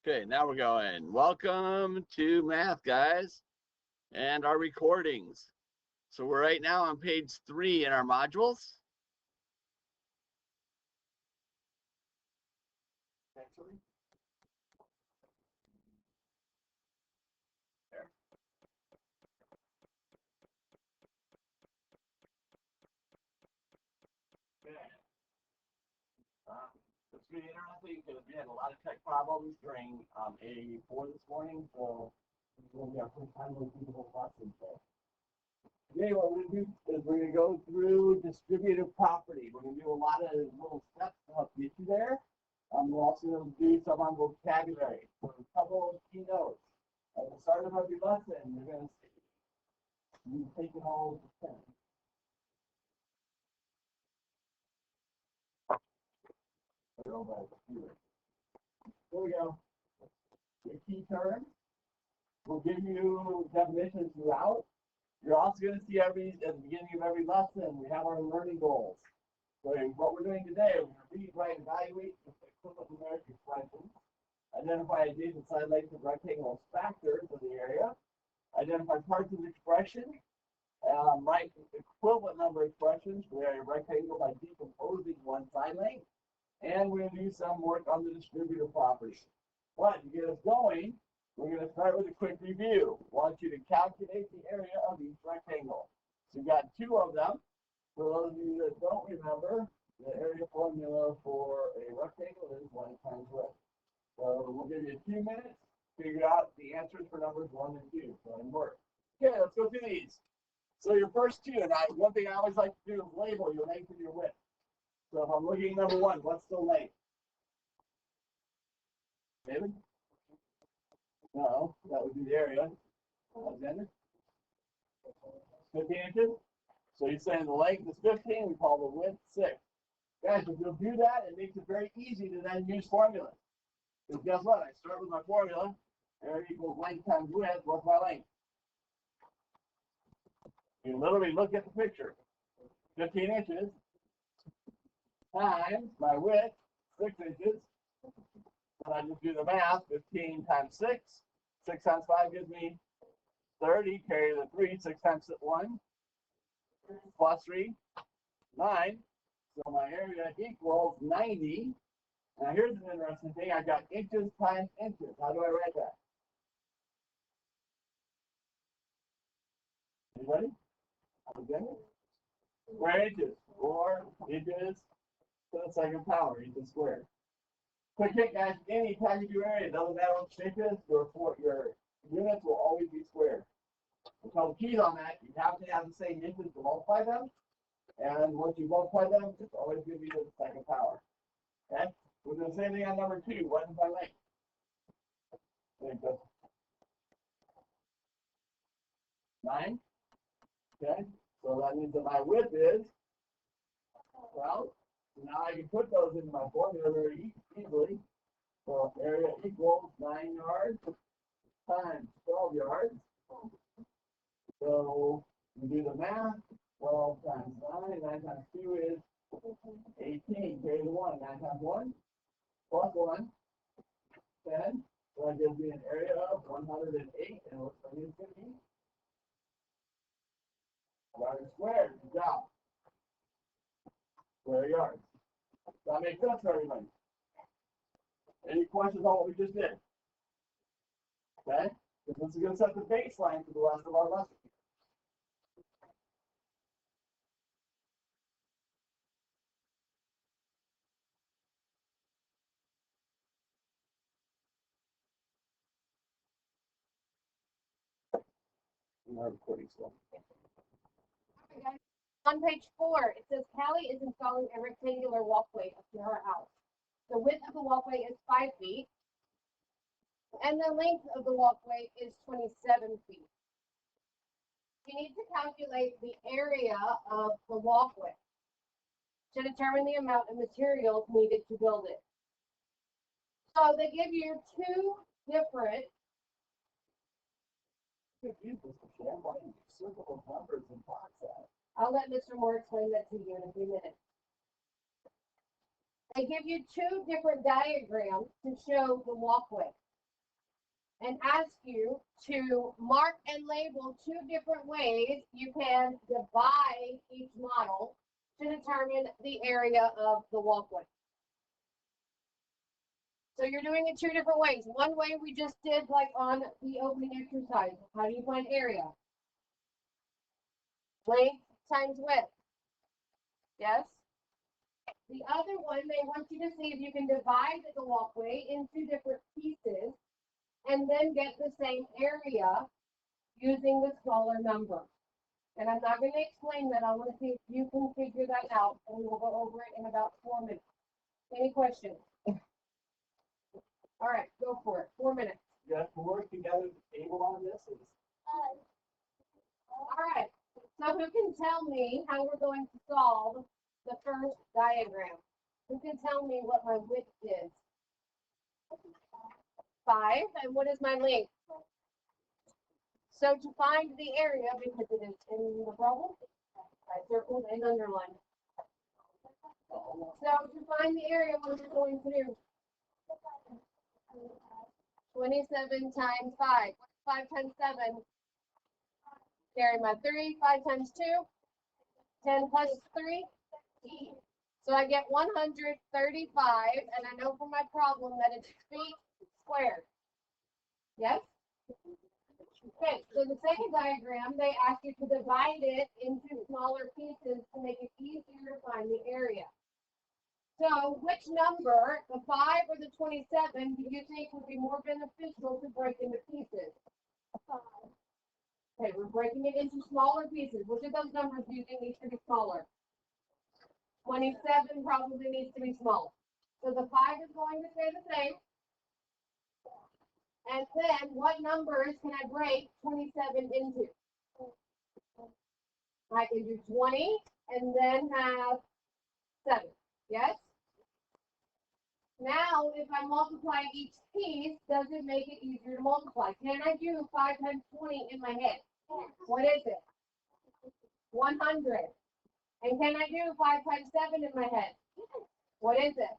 Okay, now we're going. Welcome to math, guys, and our recordings. So we're right now on page 3 in our modules. Actually, there. Okay. It's really interesting because we had a lot of tech problems during A4 this morning, so we're going to have some time to do the whole lesson. Today, what we're going to do is we're going to go through distributive property. We're going to do a lot of little steps to help get you there. We're also going to do some on vocabulary. So a couple of key notes. At the start of every lesson, you're going to see you taking all of the things. There we go. Your key terms. We'll give you definitions throughout. You're also going to see at the beginning of every lesson, we have our learning goals. So what we're doing today, we're going to read, write, evaluate the equivalent numeric expressions, identify adjacent side lengths of rectangle factors of the area, identify parts of the expression, write equivalent number of expressions for the area of rectangle by decomposing one side length, and we're going to do some work on the distributive property. But to get us going, we're going to start with a quick review. I want you to calculate the area of each rectangle. So you've got 2 of them. For those of you that don't remember, the area formula for a rectangle is 1 times width. So we'll give you 2 minutes to figure out the answers for numbers 1 and 2. So and work. Okay, let's go through these. So your first 2, and one thing I always like to do is label your length and your width. So if I'm looking at number 1, what's the length? David? No, that would be the area. Alexander? 15 inches. So you're saying the length is 15, we call the width 6. Guys, if you'll do that, it makes it very easy to then use formulas. Because guess what? I start with my formula. Area equals length times width. What's my length? You literally look at the picture. 15 inches times my width, 6 inches. And I just do the math. 15 times 6. 6 times 5 gives me 30. Carry the 3. 6 times 1 plus 3, 9. So my area equals 90. Now here's an interesting thing. I got inches times inches. How do I write that? Anybody? Square inches. 4 inches to the second power, inches squared. Quick hit, guys. Anytime you do area, it doesn't matter what shape it is, your units will always be squared. A couple keys on that, you have to have the same inches to multiply them. And once you multiply them, it's always going to be to the second power. Okay? We'll do the same thing on number 2. What is my length? There you go. 9. Okay? So that means that my width is, well, now I can put those into my formula very easily. So area equals 9 yards times 12 yards. So we do the math. 12 times 9. 9 times 2 is 18. Carry the 1. 9 times 1 plus 1. 10. So that gives me an area of 108. And what's my new 50? Yards squared. Good job. Square yards. Does that make sense for everybody? Any questions on what we just did? Okay? Because this is going to set the baseline for the rest of our lesson. Our recording still. On page 4, it says Callie is installing a rectangular walkway up to her house. The width of the walkway is 5 feet, and the length of the walkway is 27 feet. You need to calculate the area of the walkway to determine the amount of materials needed to build it. So they give you 2 different. I'll let Mr. Moore explain that to you in a few minutes. They give you 2 different diagrams to show the walkway. and ask you to mark and label two different ways you can divide each model to determine the area of the walkway. So you're doing it two different ways. One way we just did like on the opening exercise. How do you find area? Length times width. Yes? The other one, they want you to see if you can divide the walkway into different pieces and then get the same area using the smaller number. And I'm not going to explain that. I want to see if you can figure that out, and we will go over it in about 4 minutes. Any questions? All right, go for it. 4 minutes. You have to work together to table on this. All right. So who can tell me how we're going to solve the first diagram? Who can tell me what my width is? 5. And what is my length? So to find the area, because it is in the problem, I circled and underlined. So to find the area, what are we going to do? 27 times 5. What's 5 times 7? Carry my 3. 5 times 2. 10 plus 3. So I get 135, and I know from my problem that it's feet squared. Yes? Okay, so the second diagram, they ask you to divide it into smaller pieces to make it easier to find the area. So which number, the 5 or the 27, do you think would be more beneficial to break into pieces? 5. Okay, we're breaking it into smaller pieces. Which of those numbers do you think needs to be smaller? 27 probably needs to be smaller. So the 5 is going to stay the same. And then what numbers can I break 27 into? I can do 20 and then have 7. Yes? Now, if I multiply each piece, does it make it easier to multiply? Can I do 5 times 20 in my head? What is it? 100. And can I do 5 times 7 in my head? What is it?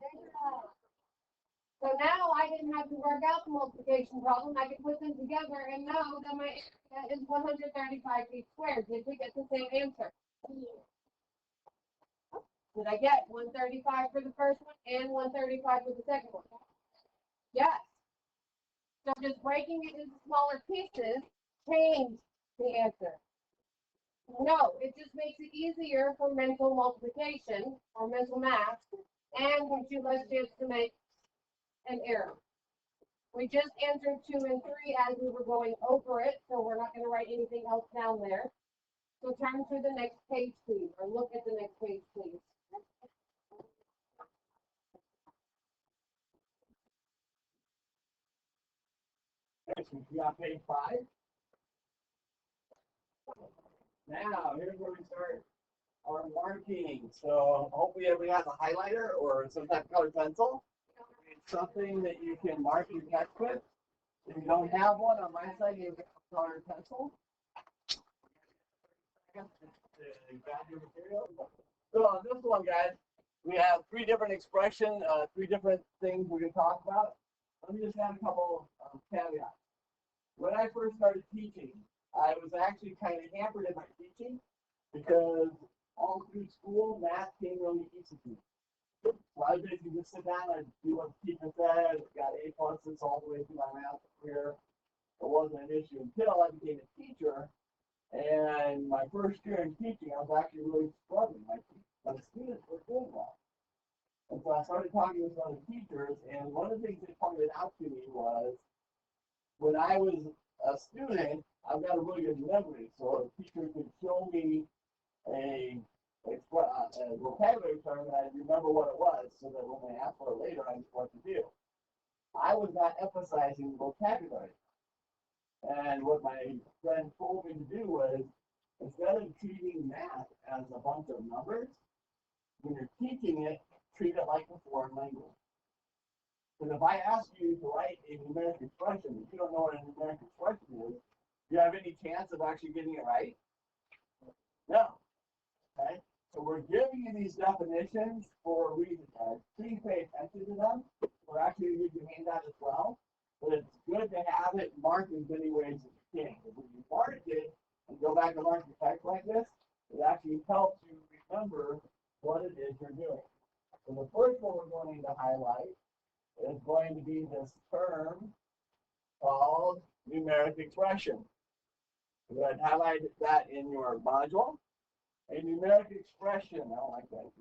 So now I didn't have to work out the multiplication problem. I could put them together and know that my area is 135 feet squared. Did we get the same answer? Did I get 135 for the first one and 135 for the second one? Yes. So just breaking it into smaller pieces changed the answer. No, it just makes it easier for mental multiplication or mental math and gives you less chance to make an error. We just answered 2 and 3 as we were going over it, so we're not going to write anything else down there. So turn to the next page, please, or look at the next page, please. We got page 5. Now, here's where we start our marking. So hopefully everybody has a highlighter or some type of colored pencil. It's something that you can mark your text with. If you don't have one, on my side, you have a colored pencil. So on this one, guys, we have 3 different expressions, 3 different things we're going to talk about. Let me just add a couple of caveats. When I first started teaching, I was actually kind of hampered in my teaching because all through school, math came really easy to me. So I basically just sit down and do what the teacher said, got A pluses all the way through my math career. It wasn't an issue until I became a teacher. And my first year in teaching, I was actually really struggling. My students were doing well. And so I started talking with other teachers, and one of the things they pointed out to me was, when I was a student, I've got a really good memory, so a teacher could show me a vocabulary term and I remember what it was, so that when they asked for it later, I knew what to do. I was not emphasizing vocabulary. And what my friend told me to do was, instead of treating math as a bunch of numbers, when you're teaching it, treat it like a foreign language. Because if I ask you to write a numeric expression, if you don't know what a numeric expression is, do you have any chance of actually getting it right? No. Okay? So we're giving you these definitions for a reason, guys. Please pay attention to them. We're actually going to use your handout as well. But it's good to have it mark in as many ways as you can. If you mark it and go back and mark the text like this, it actually helps you remember what it is you're doing. So the first one we're going to highlight is going to be this term called numeric expression. Go ahead and highlight that in your module. A numeric expression, I don't like that.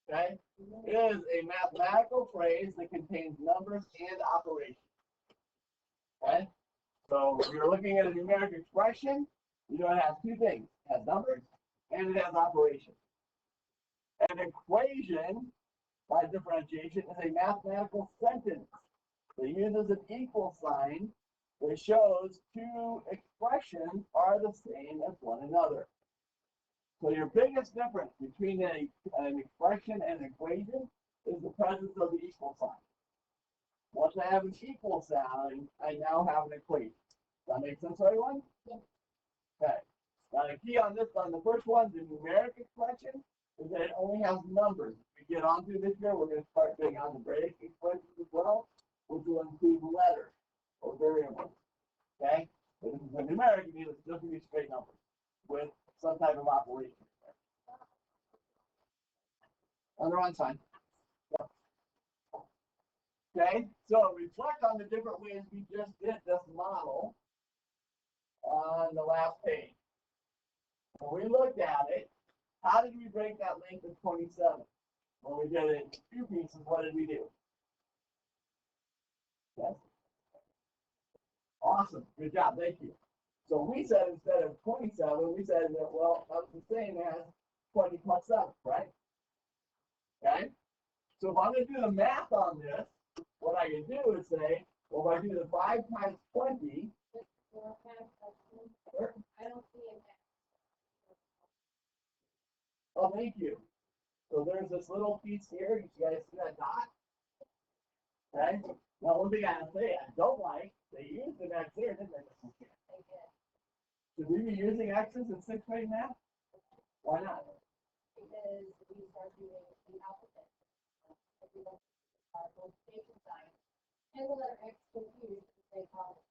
Okay, is a mathematical phrase that contains numbers and operations. Okay, so if you're looking at a numeric expression, you know it has two things. It has numbers and it has operations. An equation, by differentiation, is a mathematical sentence that uses an equal sign that shows two expressions are the same as one another. So your biggest difference between an expression and an equation is the presence of the equal sign. Once I have an equal sign, I now have an equation. Does that make sense, everyone? Yes. Okay. Now the key on this, on the first one, the numeric expression, is that it only has numbers. If we get onto this year, we're going to start getting algebraic expressions as well, which will include letters or variables. Okay? But this is a numeric, it means it's just going to be straight numbers with some type of operation. Other one's fine. Okay, so reflect on the different ways we just did this model on the last page. When we looked at it, how did we break that length of 27? When we did it in two pieces, what did we do? Yes. Awesome, good job, thank you. So we said instead of 27, we said that, well, that's the same as 20 plus 7, right? Okay? So if I'm going to do the math on this, what I can do is say, well, if I do the 5 times 20, sure. I don't see it. Oh, thank you. So there's this little piece here. You guys see that dot? Okay? Now, one thing I have to say, I don't like, they used an X there, didn't they? Should we be using X's in 6th grade math? Why not? Because we start doing the alphabet. Our multiplication sign. And the letter X confused, they call it.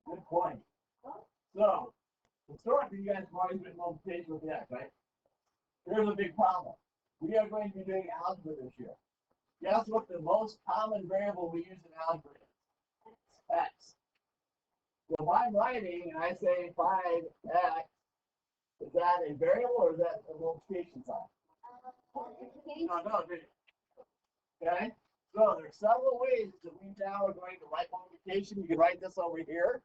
Good point. So, historically, you guys have always been multiplication with the X, right? Here's a big problem. We are going to be doing algebra this year. Guess what the most common variable we use in algebra is? X. So if I'm writing and I say 5x, is that a variable or is that a multiplication sign? No, okay? So there's several ways that we now are going to write multiplication. You can write this over here,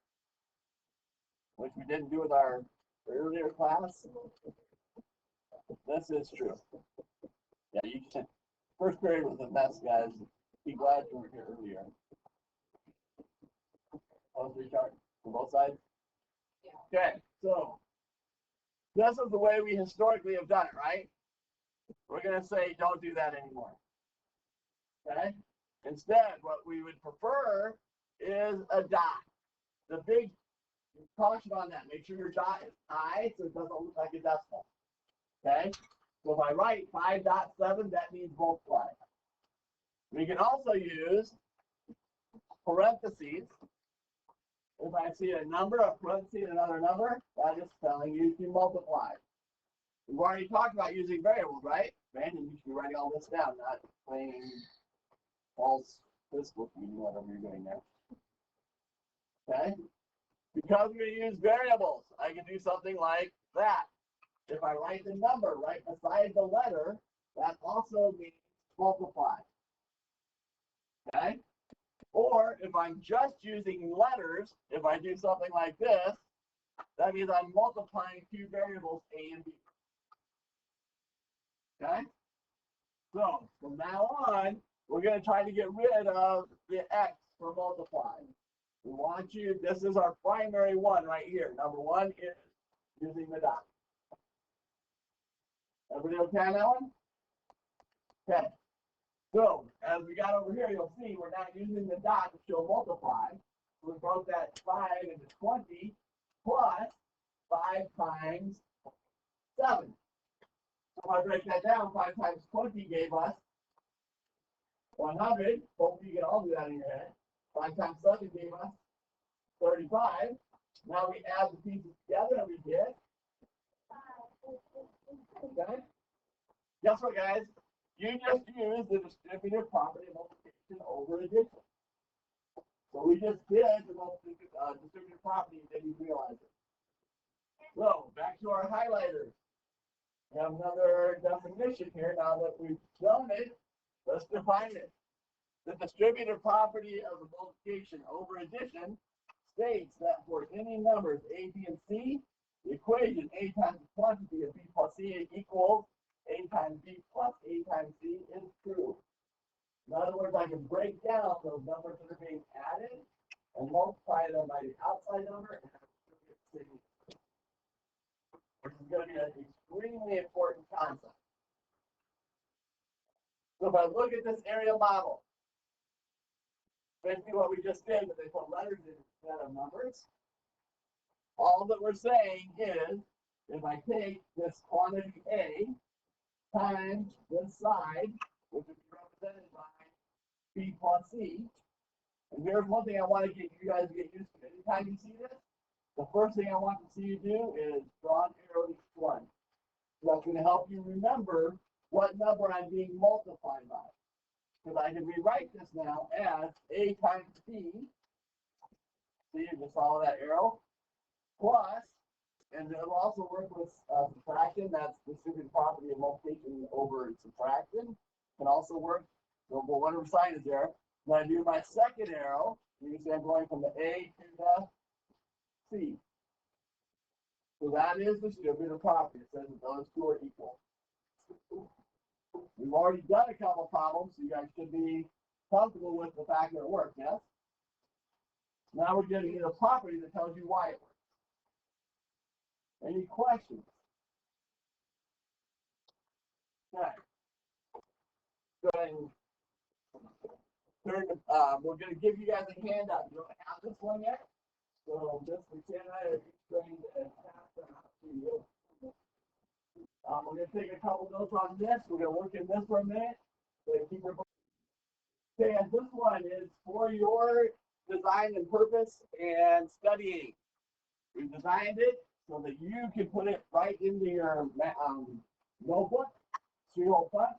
which we didn't do with our earlier class. This is true. Yeah, you can. First period was a mess, guys. Be glad you were here earlier. Oh, restart for both sides? Yeah. Okay, so this is the way we historically have done it, right? We're going to say don't do that anymore. Okay? Instead, what we would prefer is a dot. The big caution on that, make sure your dot is high so it doesn't look like a decimal. Okay? So if I write 5.7, that means multiply. We can also use parentheses. If I see a number, a parenthesis, another number, that is telling you to multiply. We've already talked about using variables, right? Brandon, you should be writing all this down, not playing false physical meaning, whatever you're doing there. Okay? Because we're going to use variables, I can do something like that. If I write the number right beside the letter, that also means multiply. Okay? Or if I'm just using letters, if I do something like this, that means I'm multiplying two variables, A and B. Okay? So from now on, we're going to try to get rid of the X for multiply. We want you, this is our primary one right here. Number one is using the dot. Everybody okay on that one? Okay. So as we got over here, you'll see we're now using the dot to show multiply. We broke that 5 into 20 plus 5 times 7. So if I break that down, 5 times 20 gave us 100, hopefully you can all do that in your head. 5 times 7 gave us 35. Now we add the pieces together and we get, okay? Guess what, guys? You just used the distributive property of multiplication over addition. So we just did the distributive property and didn't realize it. So back to our highlighters. We have another definition here. Now that we've done it, let's define it. The distributive property of the multiplication over addition states that for any numbers a, b, and c, the equation a times the quantity of b plus c equals a times b plus a times c is true. In other words, I can break down those numbers that are being added and multiply them by the outside number and have a distributive signature, which is going to be an extremely important concept. So if I look at this area model, basically what we just did, but they put letters instead of numbers. All that we're saying is, if I take this quantity A times this side, which is represented by B plus C, and here's one thing I want to get you guys to get used to. Anytime you see this, the first thing I want to see you do is draw an arrow to each one. So that's going to help you remember what number I'm being multiplied by. Because I can rewrite this now as A times B. See, you just follow that arrow. Plus, and it'll also work with subtraction. That's distributive property of multiplication over subtraction. Can also work. So, well, whatever sign is there. When I do my second arrow, you can see I'm going from the A to the C. So that is distributive property. It says that those two are equal. We've already done a couple problems, so you guys should be comfortable with the fact that it works, yes? Now we're getting into a property that tells you why it works. Any questions? Okay. Go ahead and turn, we're going to give you guys a handout. You don't have this one yet, so just pretend I are going to pass that out to you. We're going to take a couple notes on this. We're going to work in this for a minute. So keep your okay, and this one is for your design and purpose and studying. We designed it so that you can put it right into your notebook, so you won't punch,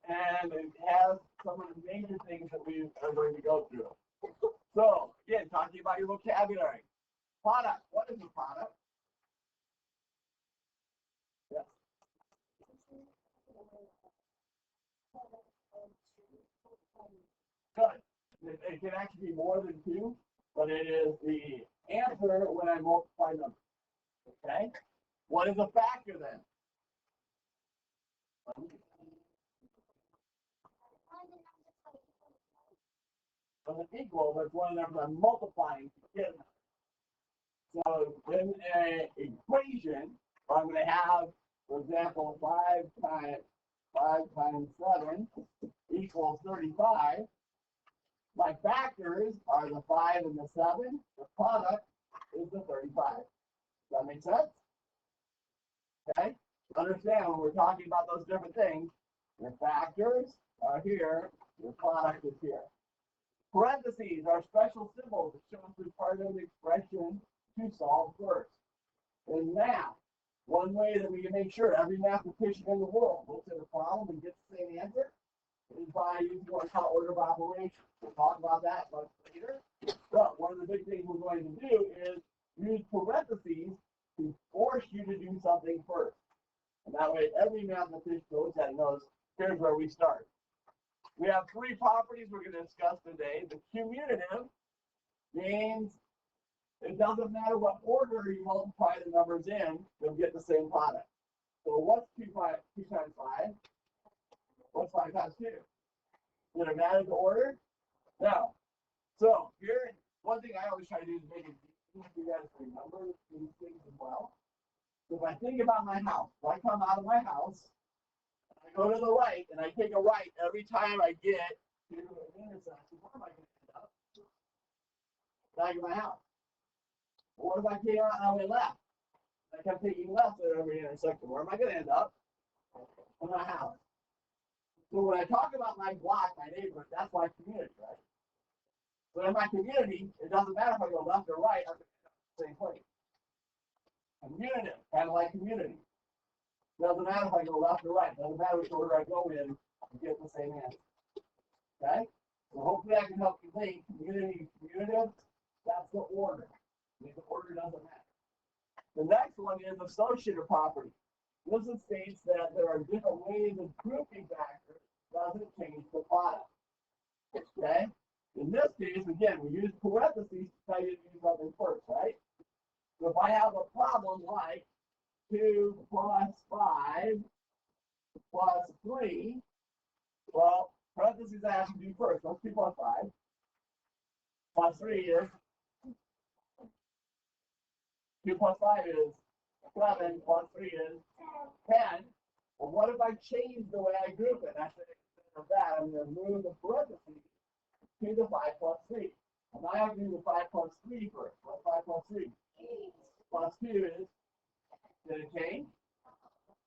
and it has some of the major things that we are going to go through. So, again, talking about your vocabulary. Product. What is a product? Yes. Good. It can actually be more than two, but it is the answer when I multiply numbers. Okay? What is a factor then? An equal, that's one of them I'm multiplying to get them. So in an equation, I'm going to have, for example, 5 times 7 equals 35. My factors are the 5 and the 7. The product is the 35. Does that make sense? Okay? Understand when we're talking about those different things, your factors are here, your product is here. Parentheses are special symbols that show us as part of the expression to solve first. In math, one way that we can make sure every mathematician in the world looks at a problem and gets the same answer is by using what's called order of operations. We'll talk about that much later. But one of the big things we're going to do is use parentheses to force you to do something first. And that way every mathematician looks at it and knows, here's where we start. We have 3 properties we're going to discuss today. The commutative means it doesn't matter what order you multiply the numbers in, you'll get the same product. So what's 2 times 5? What's 5 times 2? Did it matter the order? No. So here, one thing I always try to do is make it easy for you guys to remember these things as well. So if I think about my house, if I come out of my house, I go to the right, and I take a right every time I get to an intersection, where am I going to end up? Back of my house. But what if I came out on my left? I kept taking left at every intersection. Where am I going to end up? In my house. So when I talk about my block, my neighborhood, that's my community, right? So in my community, it doesn't matter if I go left or right, I'm going to end up in the same place. Community, kind of like community. Doesn't matter if I go left or right. Doesn't matter which order I go in, I get the same answer. Okay? So hopefully I can help you think community, commutative, that's the order. The order doesn't matter. The next one is associative property. This states that there are different ways of grouping factors, doesn't change the product. Okay? In this case, again, we use parentheses to tell you to do something first, right? So if I have a problem like 2 plus 5 plus 3, well, parentheses I have to do first. What's 2 plus 5? Plus 3 is 2 plus 5 is 7, plus 3 is 10. Well, what if I change the way I group it? I said instead of that, I'm going to move the parentheses to the 5 plus 3. And I have to do the 5 plus 3 first. What's 5 plus 3? 8. Plus 2 is, did it change?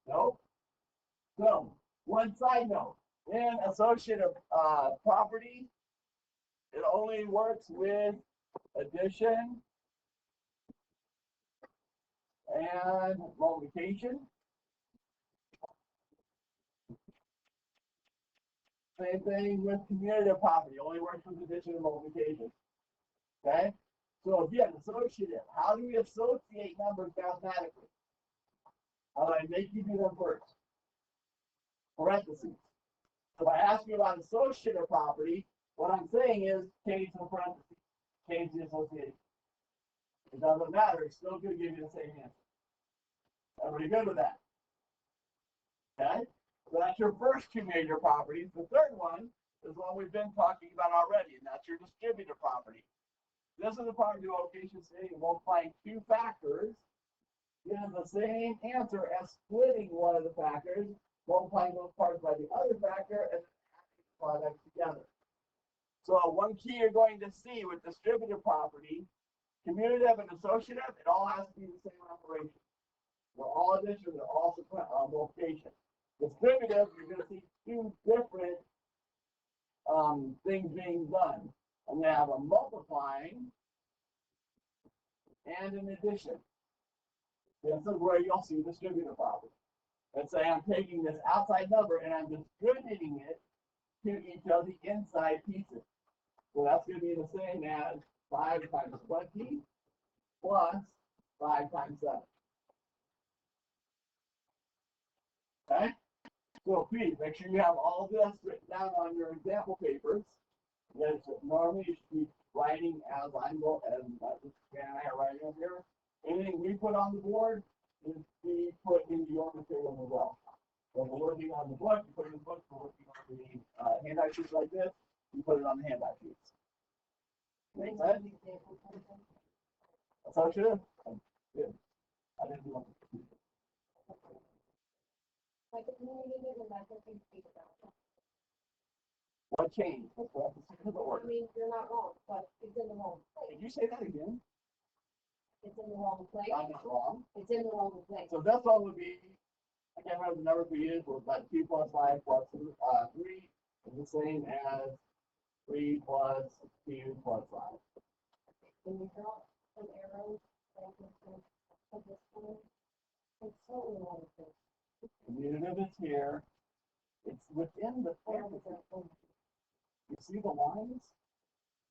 No. So, one side note, in associative property, it only works with addition and multiplication. Same thing with commutative property, only works with addition and multiplication. Okay? So again, associative. How do we associate numbers mathematically? How do I make you do them first? Parentheses. So if I ask you about associative property, what I'm saying is change the parentheses, change the association. It doesn't matter, it's still going to give you the same answer. Everybody good with that? Okay? So that's your first two major properties. The third one is one we've been talking about already, and that's your distributive property. This is the property of location stating multiplying two factors gives the same answer as splitting one of the factors, multiplying those parts by the other factor, and adding the products together. So one key you're going to see with distributive property, commutative and associative, it all has to be the same operation. They're all addition, they're all multiplication. Distributive, you're going to see two different things being done. I'm going to have a multiplying and an addition. This is where you'll see distributive property. Let's say I'm taking this outside number and I'm distributing it to each of the inside pieces. So that's going to be the same as 5 times 20 plus 5 times 7. Okay? So please make sure you have all this written down on your example papers. Yes, normally you should be writing as I'm going, and I are writing up here. Anything we put on the board is be put into your material as well. So we're working on the book, you put it in the book. We're working on the handout sheets like this, you put it on the handout sheets. Make sense? That's how it should. Good. I didn't do one. What changed? I mean, you're not wrong, but it's in the wrong place. Did you say that again? It's in the wrong place. I'm not wrong. It's in the wrong place. So this one would be, I can't remember the number we used, but 2 plus 5 plus 3 is the same as 3 plus 2 plus 5. When you draw an arrow, of this one, it's totally wrong place. Commutative is here. It's within the parentheses. You see the lines?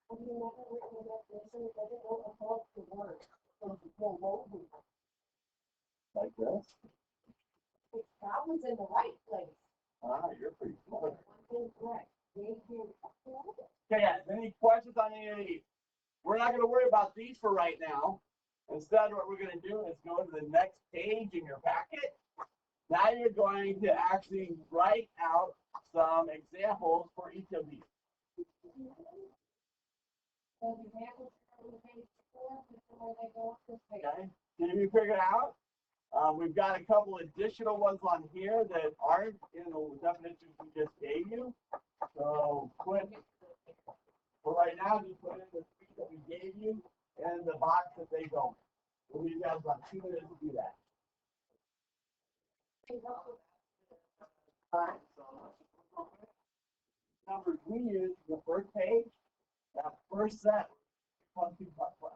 Have you never written a definition? It doesn't go above the word. So it's below the word. Like this? That one's in the right place. Ah, you're pretty smart. One thing's correct. Okay, guys, any questions on any of these? We're not going to worry about these for right now. Instead, what we're going to do is go to the next page in your packet. Now you're going to actually write out some examples for each of these. So the examples are on page 4 before they go up this page. Okay, did you figure it out? We've got a couple additional ones on here that aren't in the definitions we just gave you. So for right now, just put in the three that we gave you and the box that they go in. We'll leave you guys about 2 minutes to do that. All right, so we use the first page, that first set, 2 plus 5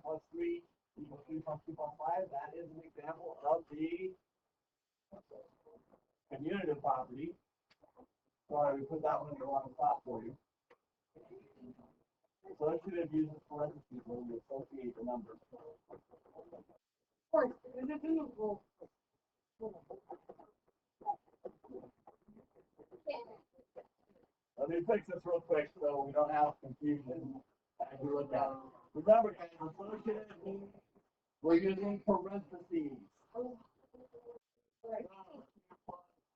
plus 3 equals 3 plus 2 plus 5, that is an example of the commutative property. Sorry, we put that one in the wrong spot for you. Associative uses parentheses when we associate the numbers. Of course, there's a Google. Let me fix this real quick so we don't have confusion as we look at it. Remember, guys, associative means we're using parentheses.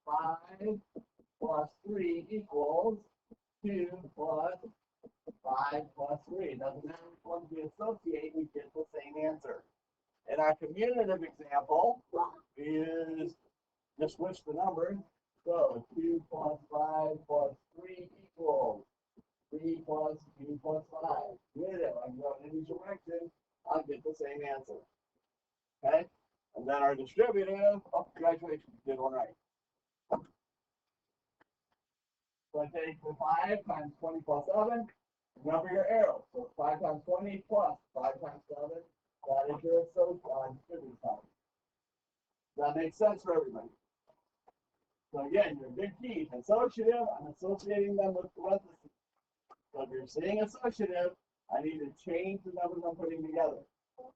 5 plus 3 equals 2 plus 5 plus 3. It doesn't matter which ones we associate, we get the same answer. In our commutative example, is just switch the numbers. So 2 plus 5 plus 3 equals 3 plus 2 plus 5. Good. I'm going in any direction, I'll get the same answer. Okay? And then our distributive, oh, congratulations, you did one right. So I take the 5 times 20 plus 7, remember your arrow. So 5 times 20 plus 5 times 7, that is your distributive power. That makes sense for everybody. So again, your big keys, associative, I'm associating them with parentheses. So if you're saying associative, I need to change the numbers I'm putting together.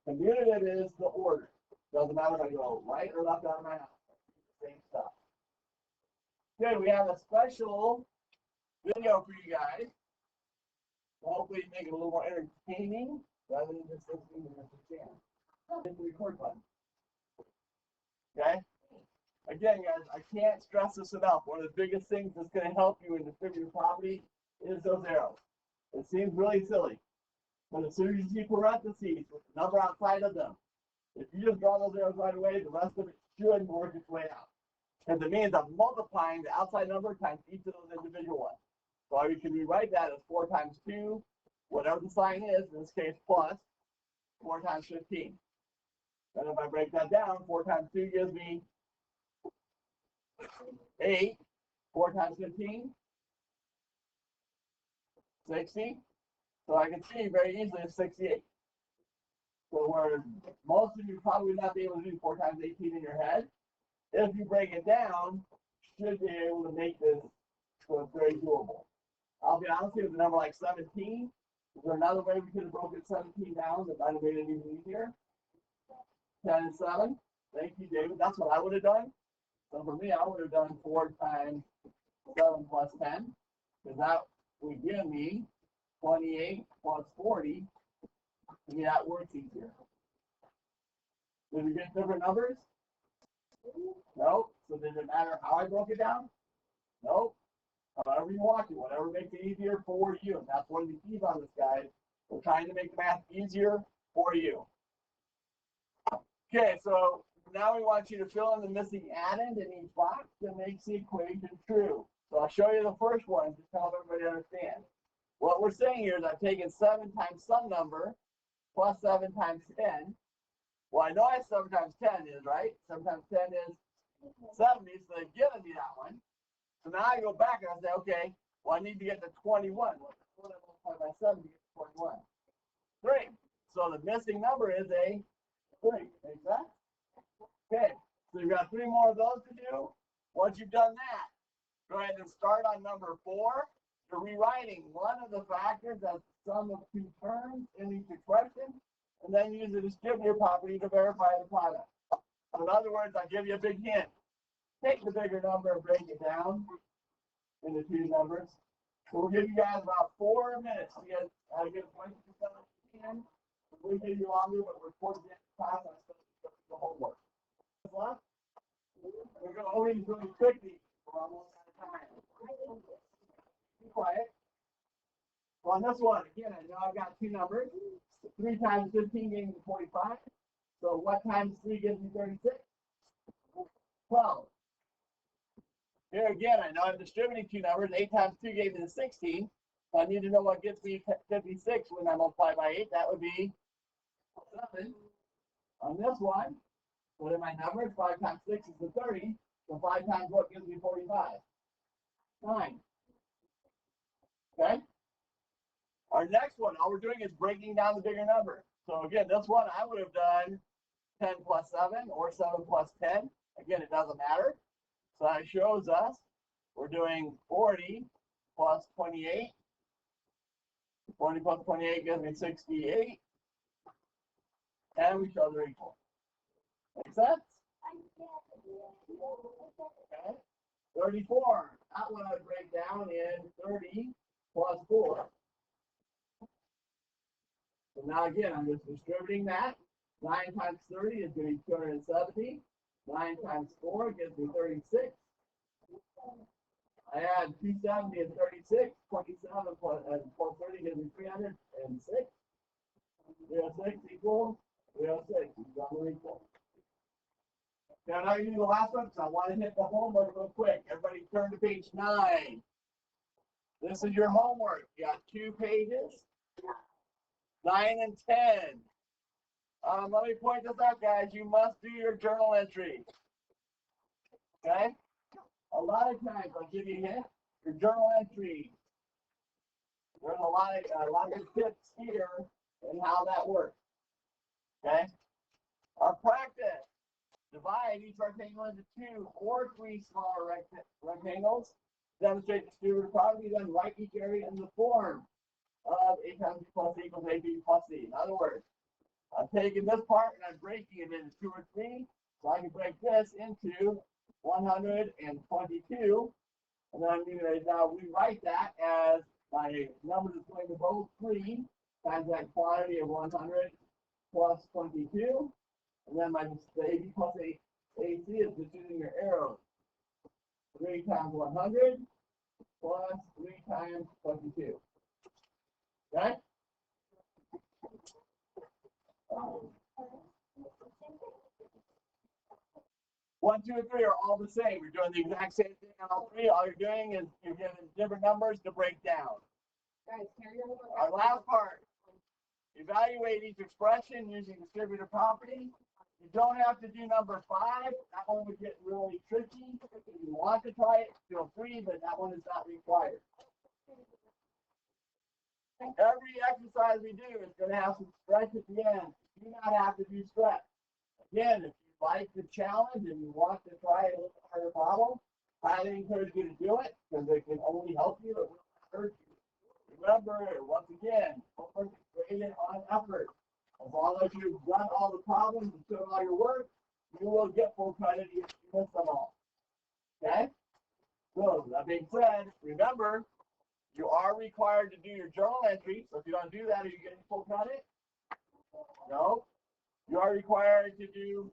Commutative is the order. Doesn't matter if I go right or left out of my house. Same stuff. Good, we have a special video for you guys. Hopefully make it a little more entertaining rather than just listening to Mr. Chan. Hit the record button. Okay? Again, guys, I can't stress this enough. One of the biggest things that's going to help you in distributive property is those arrows. It seems really silly, but as soon as you see parentheses with the number outside of them, if you just draw those arrows right away, the rest of it should work its way out. Because it means I'm multiplying the outside number times each of those individual ones. So you can rewrite that as 4 times 2, whatever the sign is, in this case plus 4 times 15. And if I break that down, 4 times 2 gives me 8. 4 times 15, 60. So I can see very easily it's 68. So where most of you probably would not be able to do 4 times 18 in your head, if you break it down, you should be able to make this so it's very doable. I'll be honest with you, with a number like 17, is there another way we could have broken 17 down that might have made it even easier? 10 and 7. Thank you, David. That's what I would have done. So for me, I would have done 4 times 7 plus 10, because that would give me 28 plus 40. I mean, that works easier. Did we get different numbers? No. So did it matter how I broke it down? Nope. However you want to, whatever makes it easier for you. And that's one of the keys on this, guys. We're trying to make the math easier for you. Okay, so now we want you to fill in the missing addend in each box that makes the equation true. So I'll show you the first one to help everybody understand. What we're saying here is I've taken 7 times some number plus 7 times 10. Well, I know I 7 times 10 is, right? 7 times 10 is 70, so they've given me that one. So now I go back and I say, okay, well, I need to get to 21. Well, what I multiply by 7 to get to 21? 3. So the missing number is a 3. Make sense? Okay, so you've got 3 more of those to do. Once you've done that, go ahead and start on number 4. You're rewriting one of the factors as the sum of 2 terms in each expression, and then use the distributive property to verify the product. So in other words, I'll give you a big hint. Take the bigger number and break it down into 2 numbers. So we'll give you guys about 4 minutes to get a good 20% of the can. We'll give you longer, but we're towards the end of the class. I'm still going to do the homework. We're going to only really quickly. We're almost out of time. Be quiet. So on this one, again, I know I've got 2 numbers. 3 times 15 gives me 45. So what times 3 gives me 36? 12. Here again, I know I'm distributing 2 numbers. 8 times 2 gave me 16. So I need to know what gets me 56 when I multiply by 8. That would be 7. On this one, what are my numbers? 5 times 6 is 30. So 5 times what gives me 45? 9. Okay? Our next one, all we're doing is breaking down the bigger number. So again, this one I would have done 10 plus 7 or 7 plus 10. Again, it doesn't matter. So that shows us we're doing 40 plus 28. 40 plus 28 gives me 68. And we show they're equal. Make sense? Okay. 34. That one I would break down in 30 plus 4. So now again, I'm just distributing that. 9 times 30 is going to be 270. 9 times 4 gives me 36. I add 270 and 36. 27 plus 30 gives me 306. 306 equals 306. They're equal. Now, now you do the last one, so I want to hit the homework real quick. Everybody turn to page 9. This is your homework. You got 2 pages, 9 and 10. Let me point this out, guys. You must do your journal entry. Okay? A lot of times, I'll give you a hint. Your journal entry. There's a lot of tips here and how that works. Okay? Our practice. Divide each rectangle into 2 or 3 smaller rectangles. Demonstrate distributive property, then write each area in the form of A times B plus C equals AB plus C. In other words, I'm taking this part and I'm breaking it into 2 or 3. So I can break this into 122. And then I'm going to now rewrite that as my number is going to both 3 times that quantity of 100 plus 22. And then my AB plus AC is just using your arrows. 3 times 100 plus 3 times 22. Okay? 1, 2, and 3 are all the same. You're doing the exact same thing on all 3. All you're doing is you're given different numbers to break down. Guys, carry your homework. Our last part. Evaluate each expression using distributive property. You don't have to do number 5. That one would get really tricky. If you want to try it, feel free, but that one is not required. Every exercise we do is going to have some stretch at the end. You do not have to do stretch. Again, if you like the challenge and you want to try a little harder problem, I highly encourage you to do it because it can only help you. It will not hurt you. Remember, once again, homework is graded on effort. As long as you've done all the problems and shown all your work, you will get full credit if you miss them all. Okay? So, that being said, remember, you are required to do your journal entry. So if you don't do that, are you getting full credit? No. You are required to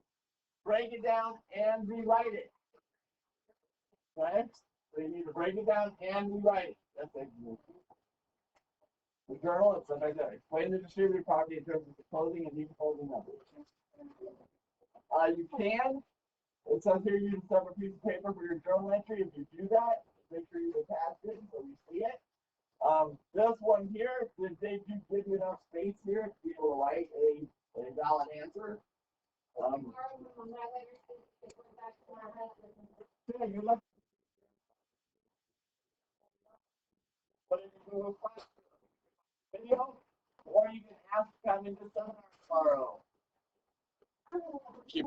break it down and rewrite it. Okay? So you need to break it down and rewrite it. That's it. The journal, it's like I said, explain the distributive property in terms of decoding and decomposing numbers. You can, it says here use a separate piece of paper for your journal entry. If you do that, make sure you attach it so we see it. This one here, they do give you enough space here to be able to write a valid answer. Yeah, you look. Put it into a class video, or you can ask to come into seminar tomorrow. Keep